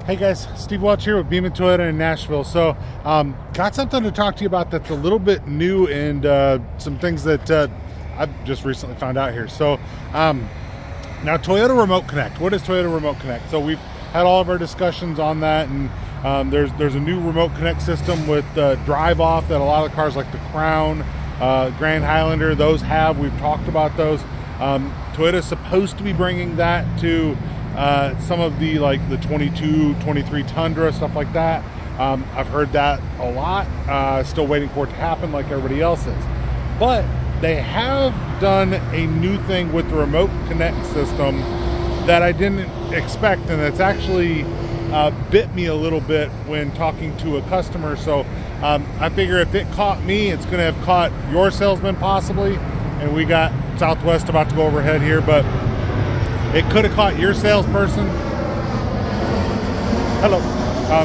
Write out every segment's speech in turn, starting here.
Hey guys, Steve Welch here with Beaman Toyota in Nashville. So, got something to talk to you about that's a little bit new and some things that I've just recently found out here. So, now Toyota Remote Connect. What is Toyota Remote Connect? So we've had all of our discussions on that, and there's a new Remote Connect system with drive off that a lot of cars like the Crown, Grand Highlander, those have. We've talked about those. Toyota's supposed to be bringing that to some of the like the 22, 23 Tundra, stuff like that. I've heard that a lot. Still waiting for it to happen like everybody else is. But they have done a new thing with the Remote Connect system that I didn't expect, and it's actually bit me a little bit when talking to a customer. So I figure if it caught me, it's going to have caught your salesman possibly. And we got Southwest about to go overhead here, but it could have caught your salesperson. Hello.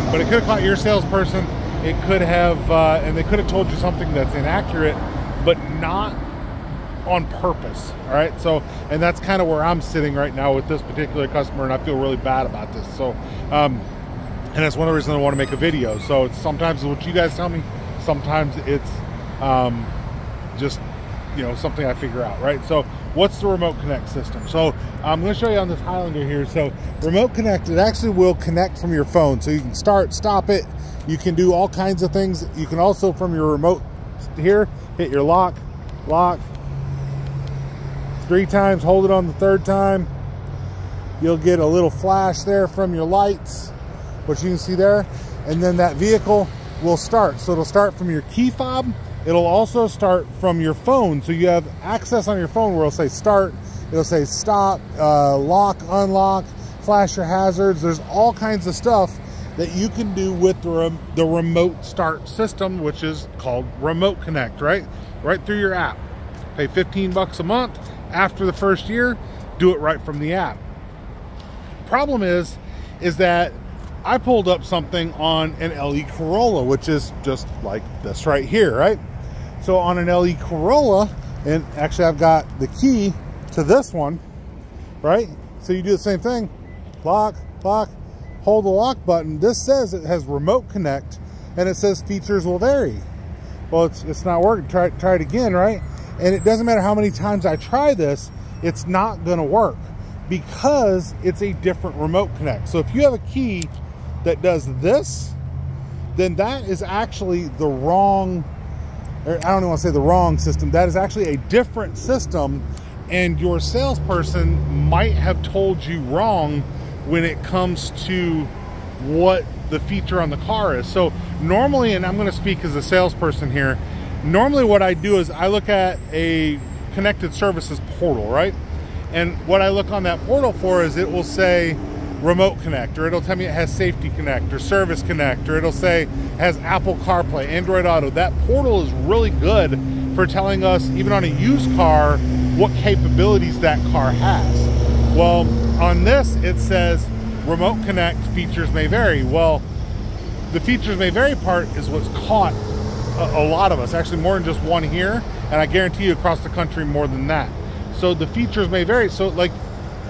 But it could have caught your salesperson. It could have, and they could have told you something that's inaccurate, but not on purpose. All right. So, and that's kind of where I'm sitting right now with this particular customer, and I feel really bad about this. So, and that's one of the reasons I want to make a video. So it's sometimes what you guys tell me, sometimes it's just, you know, something I figure out, right? So what's the Remote Connect system? So I'm going to show you on this Highlander here. So Remote Connect, it actually will connect from your phone. So you can start, stop it. You can do all kinds of things. You can also from your remote here, hit your lock, 3 times, hold it on the 3rd time. You'll get a little flash there from your lights, which you can see there. And then that vehicle will start. So it'll start from your key fob. It'll also start from your phone. So you have access on your phone where it'll say start, it'll say stop, lock, unlock, flash your hazards. There's all kinds of stuff that you can do with the remote start system, which is called Remote Connect, right? Right through your app. Pay 15 bucks a month. After the first year, do it right from the app. Problem is that I pulled up something on an LE Corolla, which is just like this right here, right? So on an LE Corolla, and actually I've got the key to this one, right? So you do the same thing, lock, hold the lock button. This says it has Remote Connect, and it says features will vary. Well, it's not working. Try it again, right? And it doesn't matter how many times I try this, it's not gonna work because it's a different Remote Connect. So if you have a key that does this, then that is actually the wrong, or I don't even want to say the wrong system. That is actually a different system, and your salesperson might have told you wrong when it comes to what the feature on the car is. So normally, and I'm going to speak as a salesperson here, normally what I do is I look at a connected services portal, right? And what I look on that portal for is it will say Remote Connect, or it'll tell me it has Safety Connect or Service Connect, or it'll say it has Apple CarPlay, Android Auto. That portal is really good for telling us, even on a used car, what capabilities that car has. Well, on this, it says Remote Connect features may vary. Well, the features may vary part is what's caught a lot of us, actually more than just one here, and I guarantee you across the country more than that. So the features may vary. So like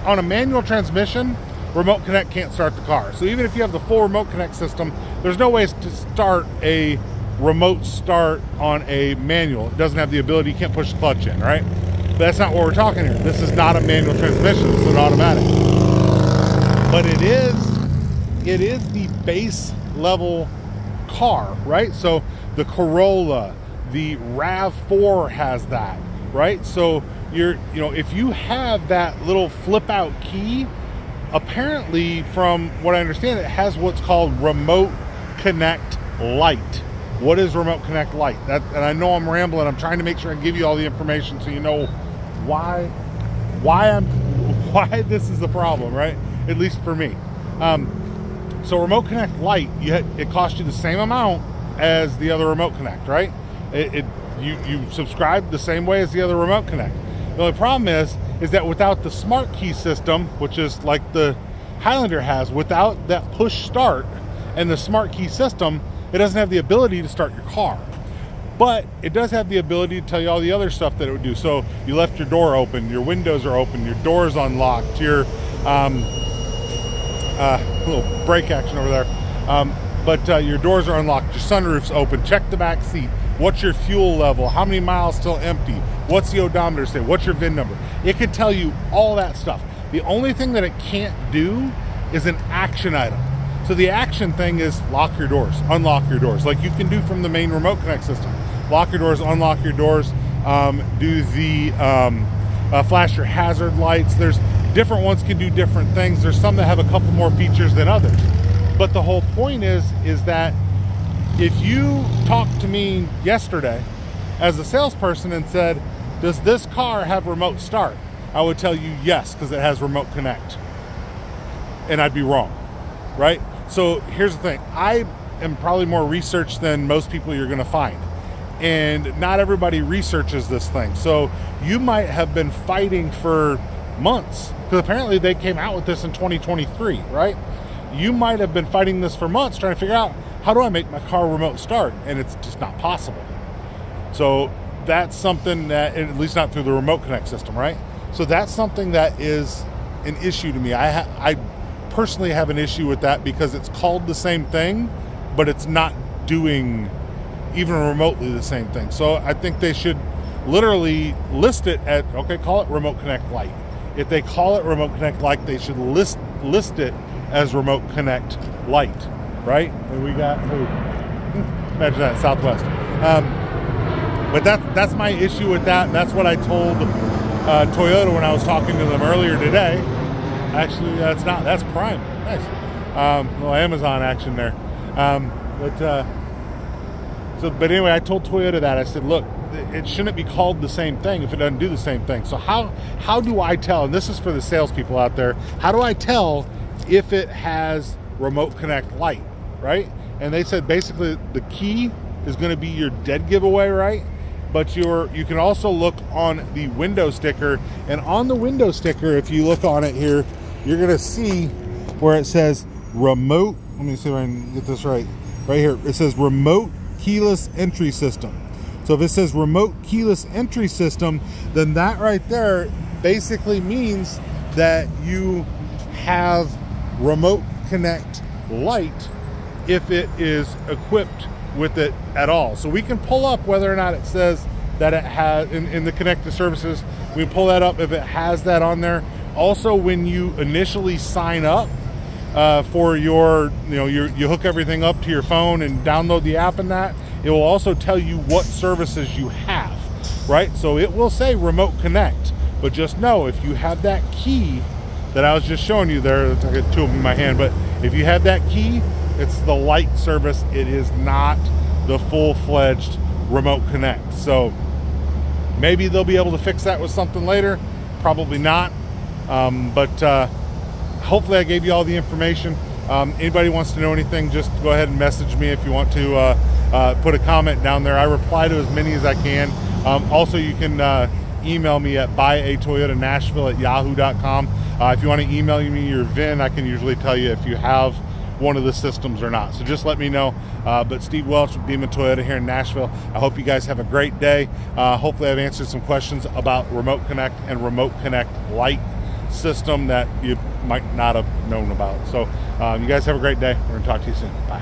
on a manual transmission, Remote Connect can't start the car. So even if you have the full Remote Connect system, there's no way to start a remote start on a manual. It doesn't have the ability, you can't push the clutch in, right? But that's not what we're talking here. This is not a manual transmission, this is an automatic. But it is the base level car, right? So the Corolla, the RAV4 has that, right? So if you have that little flip out key, apparently, from what I understand, it has what's called Remote Connect Lite. What is Remote Connect Lite? And I know I'm rambling. I'm trying to make sure I give you all the information so you know why this is the problem, right? At least for me. So Remote Connect Lite, it costs you the same amount as the other Remote Connect, right? You subscribe the same way as the other Remote Connect. The only problem is that without the smart key system, which is like the Highlander has, without that push start and the smart key system, it doesn't have the ability to start your car. But it does have the ability to tell you all the other stuff that it would do. So you left your door open, your windows are open, your door's unlocked, your little brake action over there. But your doors are unlocked, your sunroof's open. Check the back seat. What's your fuel level? How many miles still empty? What's the odometer say? What's your VIN number? It can tell you all that stuff. The only thing that it can't do is an action item. So the action thing is lock your doors, unlock your doors, like you can do from the main Remote Connect system. Lock your doors, unlock your doors, do the flash your hazard lights. There's different ones can do different things. There's some that have a couple more features than others. But the whole point is that if you talked to me yesterday as a salesperson and said, does this car have remote start? I would tell you yes, because it has Remote Connect. And I'd be wrong, right? So here's the thing. I am probably more researched than most people you're gonna find. And not everybody researches this thing. So you might have been fighting for months, because apparently they came out with this in 2023, right? You might have been fighting this for months trying to figure out, how do I make my car remote start? And it's just not possible. So that's something that, at least not through the Remote Connect system, right? So that's something that is an issue to me. I personally have an issue with that because it's called the same thing, but it's not doing even remotely the same thing. So I think they should literally list it at, okay, call it Remote Connect Lite. If they call it Remote Connect Lite, they should list it as Remote Connect Lite, right? And we got, imagine that, Southwest. But that's my issue with that. And that's what I told Toyota when I was talking to them earlier today. Actually, that's not, that's Prime. Nice. Little Amazon action there. But anyway, I told Toyota that. I said, look, it shouldn't be called the same thing if it doesn't do the same thing. So how do I tell, and this is for the salespeople out there, how do I tell if it has Remote Connect Lite, right? And they said basically the key is going to be your dead giveaway, right? But you can also look on the window sticker, and on the window sticker, if you look on it here, you're going to see where it says remote. Let me see if I can get this right. Right here, it says remote keyless entry system. So if it says remote keyless entry system, then that right there basically means that you have Remote Connect Lite if it is equipped with it at all. So we can pull up whether or not it says that it has in the connected services. We can pull that up if it has that on there. Also, when you initially sign up for your, you hook everything up to your phone and download the app and that, it will also tell you what services you have, right? So it will say Remote Connect, but just know if you have that key that I was just showing you there, I got two of them in my hand, but if you have that key, it's the Lite service. It is not the full-fledged Remote Connect. So maybe they'll be able to fix that with something later. Probably not. But hopefully I gave you all the information. Anybody wants to know anything, just go ahead and message me if you want to put a comment down there. I reply to as many as I can. Also, you can email me at buyatoyotanashville@yahoo.com. If you want to email me your VIN, I can usually tell you if you have one of the systems or not. So just let me know. But Steve Welch with Beeman Toyota here in Nashville. I hope you guys have a great day. Hopefully I've answered some questions about Remote Connect and Remote Connect Lite system that you might not have known about. So you guys have a great day. We're gonna talk to you soon. Bye.